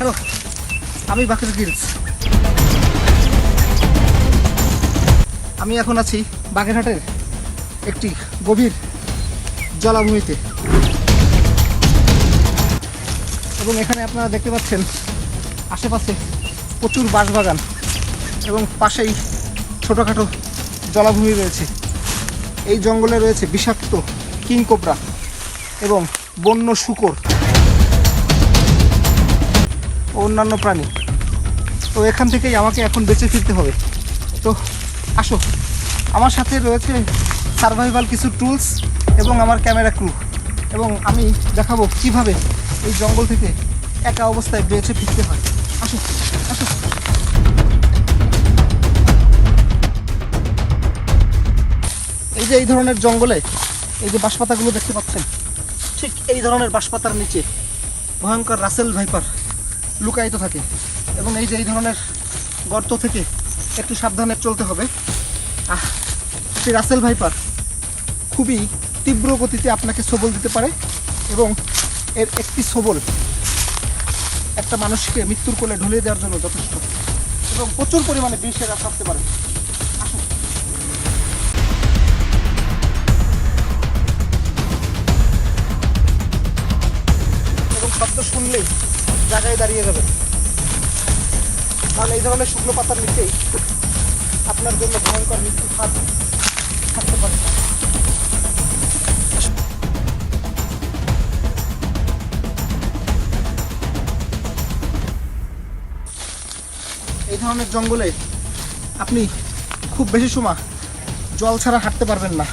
Hello, আমি বাকের Giles. আমি এখন আছি বাগেরহাটের একটি গভীর জলাভূমিতে এবং এখানে আপনারা দেখতে পাচ্ছেন আশেপাশে প্রচুর বাঁশবাগান এবং পাশেই ছোটোখাটো জলাভূমি রয়েছে। এই জঙ্গলে রয়েছে বিষাক্ত কিংকোবরা এবং বন্য শূকর ও অন্যান্য প্রাণী। তো এখান থেকেই আমাকে এখন বেঁচে ফিরতে হবে। তো আসো, আমার সাথে রয়েছে সার্ভাইভাল কিছু টুলস এবং আমার ক্যামেরা ক্রু, এবং আমি দেখাবো কিভাবে এই জঙ্গল থেকে একা অবস্থায় বেঁচে ফিরতে হয়। আসো আসো। এই যে এই ধরনের জঙ্গলে এই যে বাঁশপাতাগুলো দেখতে পাচ্ছেন, ঠিক এই ধরনের বাঁশপাতার নিচে ভয়ঙ্কর রাসেল ভাইপার লুকায়িত থাকে এবং এই যে এই ধরনের গর্ত থেকে একটু সাবধানে চলতে হবে। সেই রাসেল ভাইপার খুবই তীব্র গতিতে আপনাকে সবল দিতে পারে এবং এর একটি সবল একটা মানুষকে মৃত্যুর কোলে ঢুলিয়ে দেওয়ার জন্য যথেষ্ট এবং প্রচুর পরিমাণে বিষেরা থাকতে পারে। আসুন। এবং শব্দ শুনলেই জায়গায় দাঁড়িয়ে যাবেন, কারণ এই ধরনের শুকনো পাতার নিচেই আপনার জন্য ভয়ঙ্কর মৃত্যুর হাত থাকতে পারে। এই ধরনের জঙ্গলে আপনি খুব বেশি সময় জল ছাড়া হাঁটতে পারবেন না।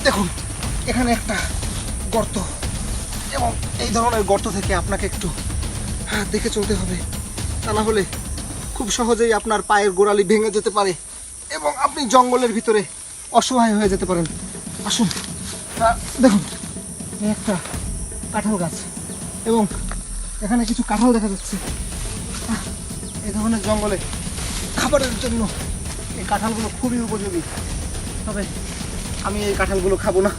দেখুন, এখানে একটা গর্ত এবং এই ধরনের গর্ত থেকে আপনাকে একটু দেখে চলতে হবে, তা না হলে খুব সহজেই আপনার পায়ের গোড়ালি ভেঙে যেতে পারে এবং আপনি জঙ্গলের ভিতরে অসহায় হয়ে যেতে পারেন। আসুন। দেখুন, এই একটা কাঁঠাল গাছ এবং এখানে কিছু কাঁঠাল দেখা যাচ্ছে। এই ধরনের জঙ্গলে খাবারের জন্য এই কাঁঠালগুলো খুবই উপযোগী, তবে আমি এই কাঁঠালগুলো খাবো না।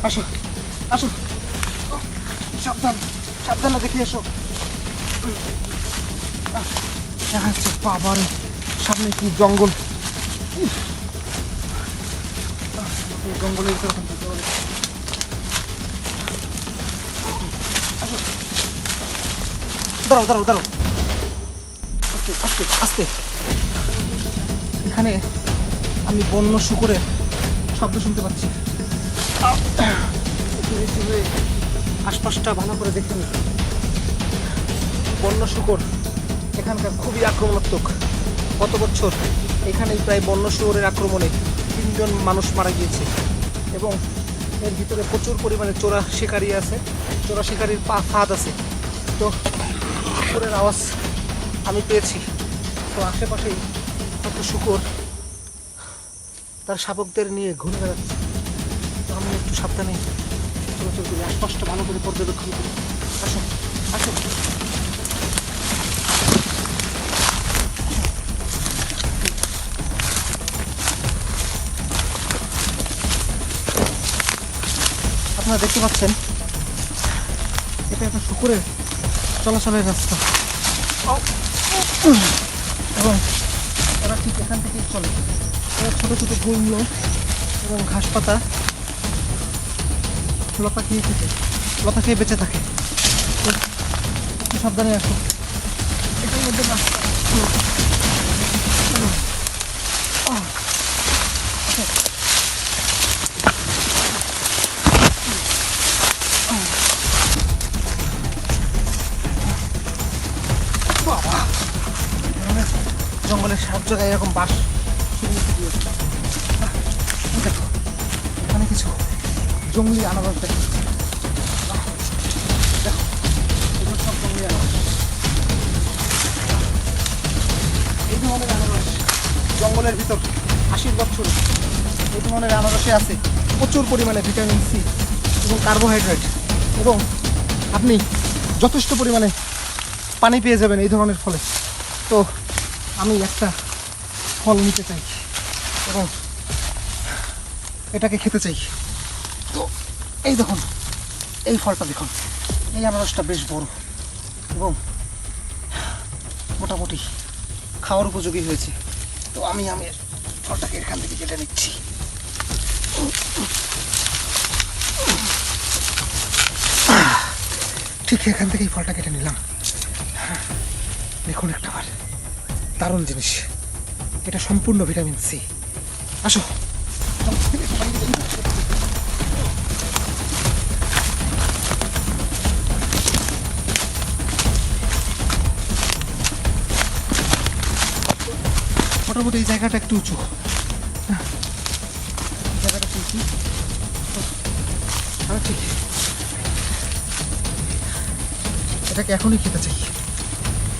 আসো আসো, সাবধান সাবধানে দেখে এসো। দেখা যাচ্ছে বাবারে সামনে কি জঙ্গল, জঙ্গলের ভিতরে দাঁড়াও দাঁড়াও দাঁড়াও, আস্তে আস্তে আস্তে। এখানে আমি বন্য শূকরের শব্দ শুনতে পাচ্ছি। আশপাশটা ভালো করে দেখে নি। বন্য শূকর এখানকার খুবই আক্রমণাত্মক। গত বছর এখানেই প্রায় বন্য শুয়োরের আক্রমণে 3 জন মানুষ মারা গিয়েছে এবং এর ভিতরে প্রচুর পরিমাণে চোরা শিকারি আছে, চোরা শিকারির ফাঁদ আছে। তো শুয়োরের আওয়াজ আমি পেয়েছি। তো আশেপাশেই কত শুকর তার শাবকদের নিয়ে ঘুরে বেড়াচ্ছে। তো আমি একটু সাবধানে চলাচল করি, আশপাশটা ভালো করে পর্যবেক্ষণ করি। আসুন আসুন। আপনারা দেখতে পাচ্ছেন এটা একটা শুকরের চলাচলের রাস্তা এবং ওরা ঠিক এখান থেকেই চলে। ওরা ছোটো ছোটো গুঁড়ো এবং ঘাস পাতা লতা খেয়ে বেঁচে থাকে। একটু সাবধানে আসো, এটার মধ্যে রাস্তা। জঙ্গলের সব জায়গায় এরকম বাঁশ দেখো, এখানে কিছু জঙ্গলি আনারস দেখো, এগুলো সব জঙ্গলি আনারস। এই ধরনের আনারস জঙ্গলের ভিতর 80 বছর এই ধরনের আনারসে আছে প্রচুর পরিমাণে ভিটামিন সি এবং কার্বোহাইড্রেট, এবং আপনি যথেষ্ট পরিমাণে পানি পেয়ে যাবেন এই ধরনের ফলে। তো আমি একটা ফল নিতে চাই এবং এটাকে খেতে চাই। তো এই দেখুন, এই ফলটা দেখুন, এই আনারসটা বেশ বড় এবং মোটামুটি খাওয়ার উপযোগী হয়েছে। তো আমি ফলটাকে এখান থেকে কেটে নিচ্ছি। ঠিক এখান থেকেই ফলটা কেটে নিলাম। দেখুন একটা বার, দারুণ জিনিস, এটা সম্পূর্ণ ভিটামিন সি। আসো মোটামুটি এই জায়গাটা একটু উঁচু, জায়গাটা একটু উঁচু। আমি ঠিক এটাকে এখনই খেতে চাই।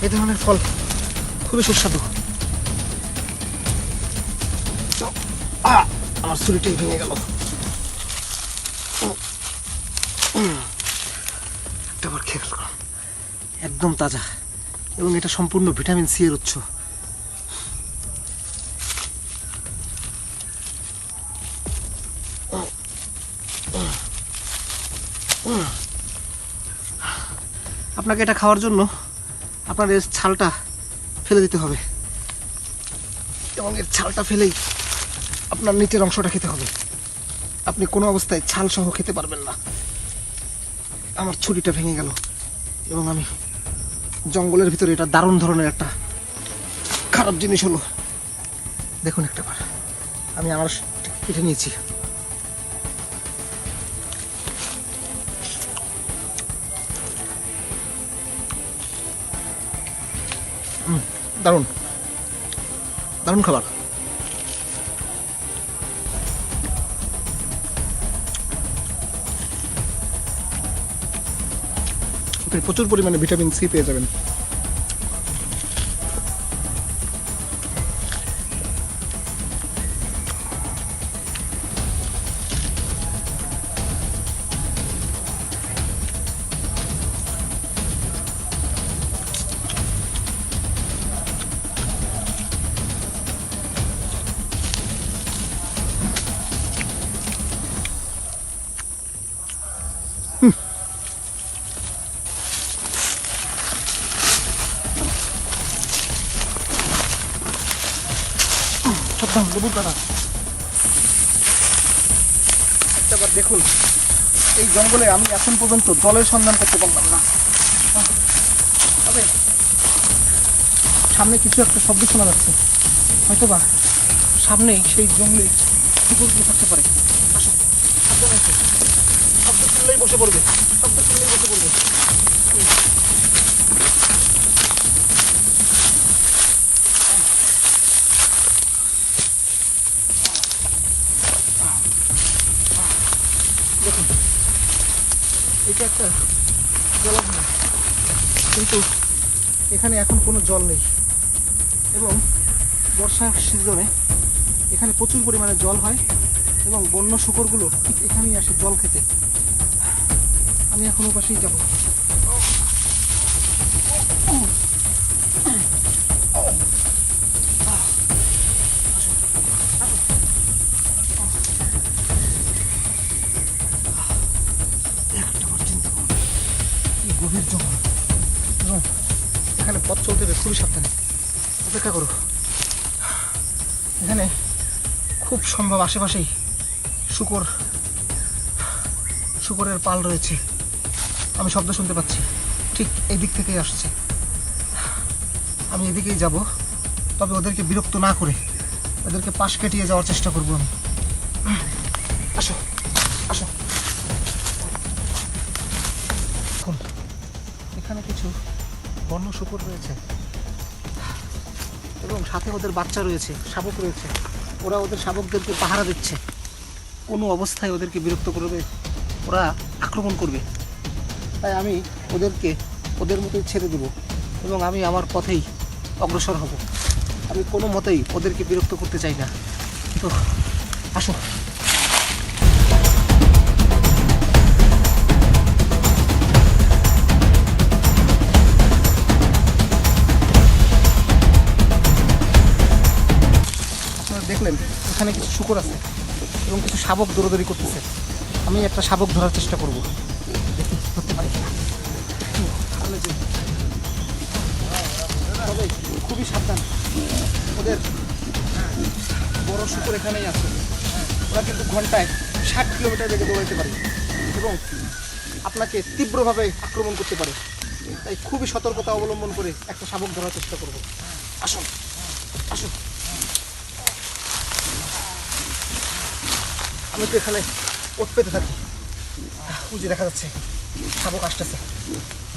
এই ধরনের ফল খুবই সুস্বাদু। আমার ছুরিটাই ভেঙে গেল। একটা বার খেয়ে গেল, একদম তাজা এবং এটা সম্পূর্ণ ভিটামিন সি এর উৎস। আপনাকে এটা খাওয়ার জন্য আপনার এর ছালটা ফেলে দিতে হবে এবং এর ছালটা ফেলেই আপনার নিচের অংশটা খেতে হবে। আপনি কোনো অবস্থায় ছাল সহ খেতে পারবেন না। আমার ছুরিটা ভেঙে গেল এবং আমি জঙ্গলের ভিতরে এটা দারুণ ধরনের একটা খারাপ জিনিস হলো। দেখুন একটা বার, আমি আমার কেটে নিয়েছি। দারুণ দারুণ খাবার। আপনি প্রচুর পরিমাণে ভিটামিন সি পেয়ে যাবেন। লেবুর কাটা একটাবার দেখুন, এই জঙ্গলে আমি এখন পর্যন্ত জলের সন্ধান করতে পারলাম না। তবে সামনে কিছু একটা শব্দ শোনা যাচ্ছে, হয়তোবা সামনেই সেই জঙ্গলে কুকুরগুলো থাকতে পারে। আসো, শব্দ শুনলেই বসে পড়বে, শব্দ শুনলেই বসে পড়বে। দেখুন, এটা একটা জলাভূমি, কিন্তু এখানে এখন কোনো জল নেই এবং বর্ষার সিজনে এখানে প্রচুর পরিমাণে জল হয় এবং বন্য শূকরগুলো ঠিক এখানেই আসে জল খেতে। আমি এখন ওপাশেই যাব। গভীর জঙ্গল এবং এখানে পথ চলতে হবে খুবই সাবধানে। অপেক্ষা করো, এখানে খুব সম্ভব আশেপাশেই শুকরের পাল রয়েছে। আমি শব্দ শুনতে পাচ্ছি, ঠিক এই দিক থেকেই আসছে। আমি এদিকেই যাব, তবে ওদেরকে বিরক্ত না করে ওদেরকে পাশ কাটিয়ে যাওয়ার চেষ্টা করবো আমি। আসো আসো। এখানে কিছু বন্য শূকর রয়েছে এবং সাথে ওদের বাচ্চা রয়েছে, শাবক রয়েছে। ওরা ওদের শাবকদেরকে পাহারা দিচ্ছে। কোনো অবস্থায় ওদেরকে বিরক্ত করবে, ওরা আক্রমণ করবে। তাই আমি ওদেরকে ওদের মতোই ছেড়ে দেব এবং আমি আমার পথেই অগ্রসর হব। আমি কোনো মতেই ওদেরকে বিরক্ত করতে চাই না। তো আসো। দেখলেন এখানে কিছু শূকর আছে এবং কিছু শাবক দৌড়াদৌড়ি করতেছে। আমি একটা শাবক ধরার চেষ্টা করব, দেখি ধরতে পারি কিনা। খুবই সাবধান। ওদের বড় শুকর এখানেই আছে। ওরা কিন্তু ঘন্টায় 60 কিলোমিটার বেগে দৌড়াইতে পারে এবং আপনাকে তীব্রভাবে আক্রমণ করতে পারে। তাই খুবই সতর্কতা অবলম্বন করে একটা শাবক ধরার চেষ্টা করব। আসুন আসুন, আমি তো এখানে ওত পেতে থাকি। বুঝে দেখা যাচ্ছে শাবক আসতেছে।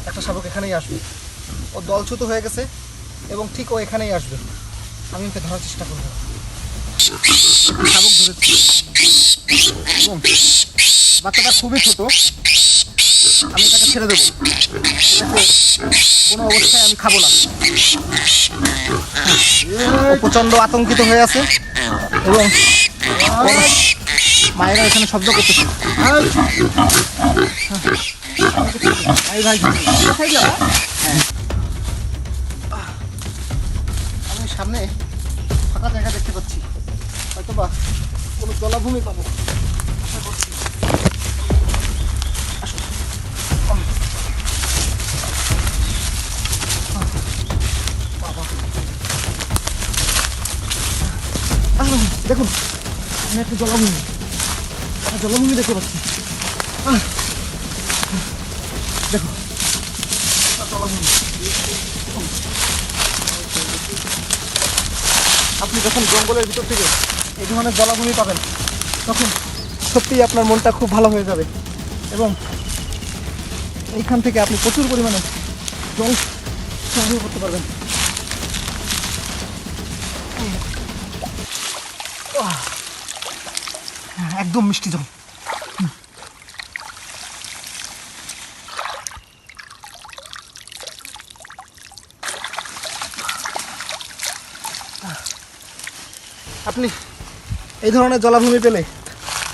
একটা শাবক এখানেই আসবে। ও দলচ্যুত হয়ে গেছে এবং ঠিক ও এখানেই আসবে। আমি ওকে ধরার চেষ্টা করবো। শাবক ধরেছি এবং বাচ্চাটা খুবই ছোট। আমি তাকে ছেড়ে দেবো। কোনো অবস্থায় আমি খাবো না। ও প্রচণ্ড আতঙ্কিত হয়ে আছে এবং মায়েরা এখানে শব্দ করতেছে। আমি সামনে ফাঁকা জায়গা দেখতে পাচ্ছি, হয়তো বা কোনো জলাভূমি পাবো। আশা করছি। দেখুন, আমি একটা জলাভূমি দেখতে পাচ্ছি। দেখো জলাভূমি। আপনি যখন জঙ্গলের ভিতর থেকে এই ধরনের জলাভূমি পাবেন তখন সত্যিই আপনার মনটা খুব ভালো হয়ে যাবে এবং এইখান থেকে আপনি প্রচুর পরিমাণে জল সংগ্রহ করতে পারবেন। একদম মিষ্টি জল। আপনি এই ধরনের জলাভূমি পেলে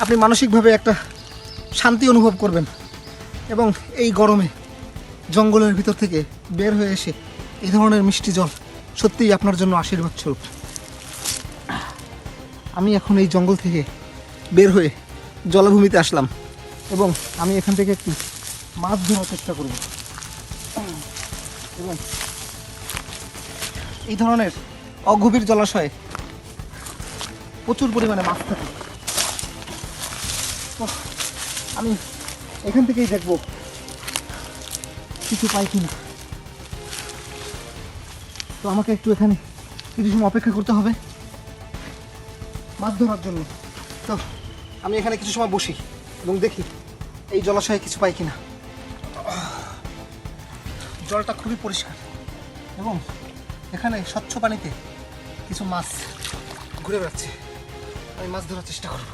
আপনি মানসিকভাবে একটা শান্তি অনুভব করবেন এবং এই গরমে জঙ্গলের ভিতর থেকে বের হয়ে এসে এই ধরনের মিষ্টি জল সত্যিই আপনার জন্য আশীর্বাদ স্বরূপ। আমি এখন এই জঙ্গল থেকে বের হয়ে জলাভূমিতে আসলাম এবং আমি এখান থেকে একটু মাছ ধরার চেষ্টা করব এবং এই ধরনের অগভীর জলাশয়ে প্রচুর পরিমাণে মাছ থাকে। তো আমি এখান থেকেই দেখব কিছু পাই কিনা। তো আমাকে একটু এখানে কিছু সময় অপেক্ষা করতে হবে মাছ ধরার জন্য। তো আমি এখানে কিছু সময় বসি এবং দেখি এই জলাশয়ে কিছু পাই কিনা। জলটা খুবই পরিষ্কার এবং এখানে স্বচ্ছ পানিতে কিছু মাছ ঘুরে বেড়াচ্ছে। আমি মাছ ধরার চেষ্টা করব।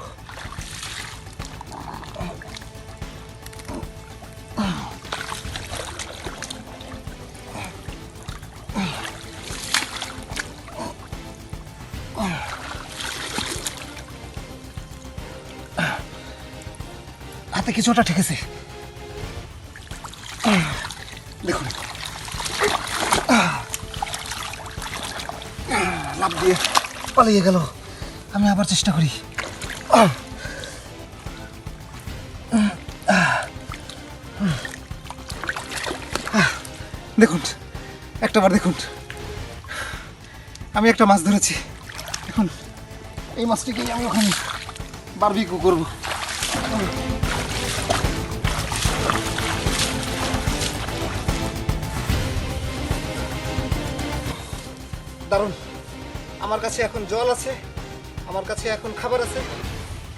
হাতে কিছুটা ঠেকেছে, দেখুন। লাফ দিয়ে পালিয়ে গেল। আমি আবার চেষ্টা করি। দেখুন, একটাবার দেখুন, আমি একটা মাছ ধরেছি। এখন এই মাছটিকেই আমি ওখানে বারবিকিউ করব। দারুণ, আমার কাছে এখন জল আছে, আমার কাছে এখন খাবার আছে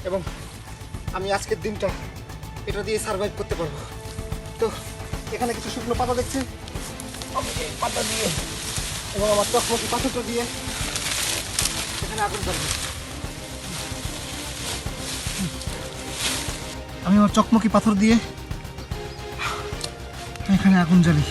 এবং আমি আজকের দিনটা এটা দিয়ে সার্ভাইভ করতে পারবো। তো এখানে কিছু শুকনো পাতা দেখছি, পাতা দিয়ে এবং আমার চকমকি পাথরটা দিয়ে এখানে আগুন জ্বালবো। আমি আমার চকমকি পাথর দিয়ে এখানে আগুন জ্বালি।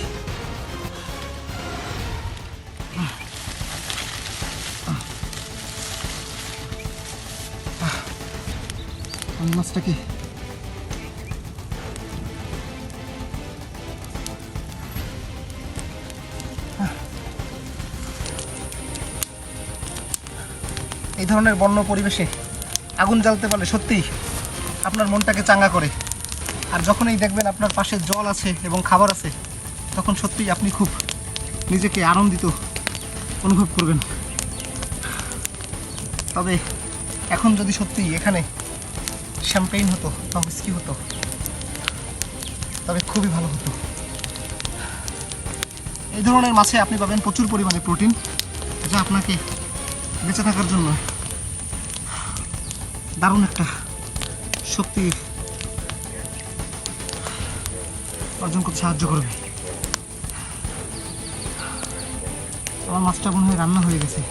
আমি মাছটাকে এই ধরনের বন্য পরিবেশে আগুন জ্বালতে পারলে সত্যিই আপনার মনটাকে চাঙ্গা করে। আর যখনই দেখবেন আপনার পাশে জল আছে এবং খাবার আছে তখন সত্যিই আপনি খুব নিজেকে আনন্দিত অনুভব করবেন। তবে এখন যদি সত্যি এখানে শ্যাম্পেইন হতো বা হুইস্কি হতো তবে খুবই ভালো হতো। এই ধরনের মাছে আপনি পাবেন প্রচুর পরিমাণে প্রোটিন, যা আপনাকে বেঁচে থাকার জন্য দারুণ একটা শক্তি অর্জন করতে সাহায্য করবে। আমার মাছটা মনে হয় রান্না হয়ে গেছে।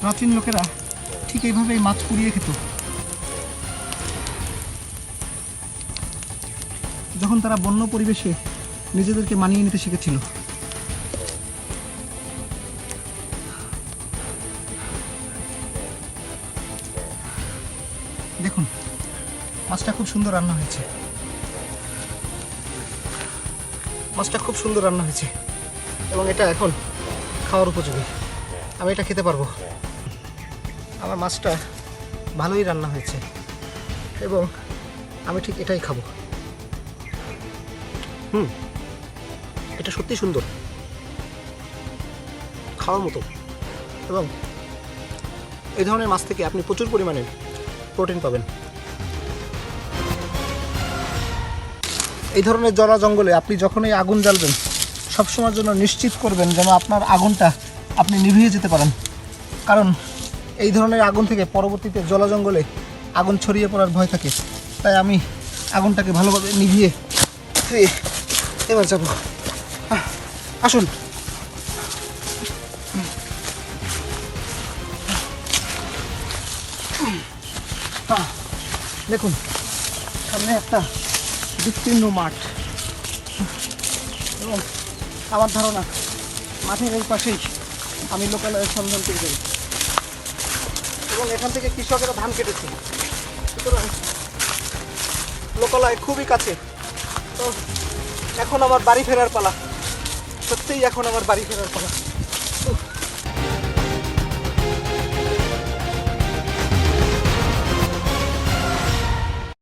প্রাচীন লোকেরা ঠিক এইভাবেই মাছ পুড়িয়ে খেত। যখন তারা বন্য পরিবেশে নিজেদেরকে মানিয়ে নিতে শিখেছিল। দেখুন, মাছটা খুব সুন্দর রান্না হয়েছে। মাছটা খুব সুন্দর রান্না হয়েছে এবং এটা এখন খাওয়ার উপযোগী। আমি এটা খেতে পারবো। আমার মাছটা ভালোই রান্না হয়েছে এবং আমি ঠিক এটাই খাবো। এটা সত্যি সুন্দর, খাওয়ার মতো। এবং এই ধরনের মাছ থেকে আপনি প্রচুর পরিমাণে প্রোটিন পাবেন। এই ধরনের জলা জঙ্গলে আপনি যখনই আগুন জ্বালবেন সবসময়ের জন্য নিশ্চিত করবেন যেন আপনার আগুনটা আপনি নিভিয়ে যেতে পারেন, কারণ এই ধরনের আগুন থেকে পরবর্তীতে জলা জঙ্গলে আগুন ছড়িয়ে পড়ার ভয় থাকে। তাই আমি আগুনটাকে ভালোভাবে নিভিয়ে এবার যাব। আসুন। দেখুন, সামনে একটা বিস্তীর্ণ মাঠ এবং আমার ধারণা মাঠের এই পাশেই আমি লোকালয়ের সন্ধান পেয়ে যাই এবং এখান থেকে কৃষকেরা ধান কেটেছে, সুতরাং লোকালয় খুবই কাছে। তো এখন আমার বাড়ি ফেরার পালা, সত্যিই এখন আমার বাড়ি ফেরার পালা।